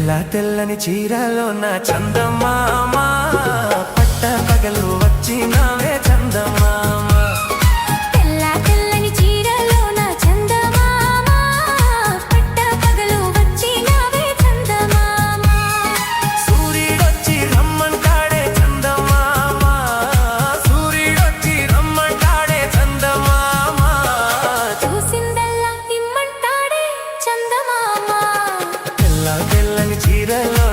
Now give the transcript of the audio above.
తెల్లని చీరలో నా చందమామ పట్ట పగలు వచ్చినావే చందమామ తెల్లని చీరలో నా చందమామ పట్ట పగలు వచ్చినావే చందమామ సూర్యుడొచ్చి రమ్మంటాడే చందమామ సూర్యుడొచ్చి రమ్మంటాడే చందమామ చూసిందల్లా ఇమ్మంటాడే చందమామ తెల్లని చీరలో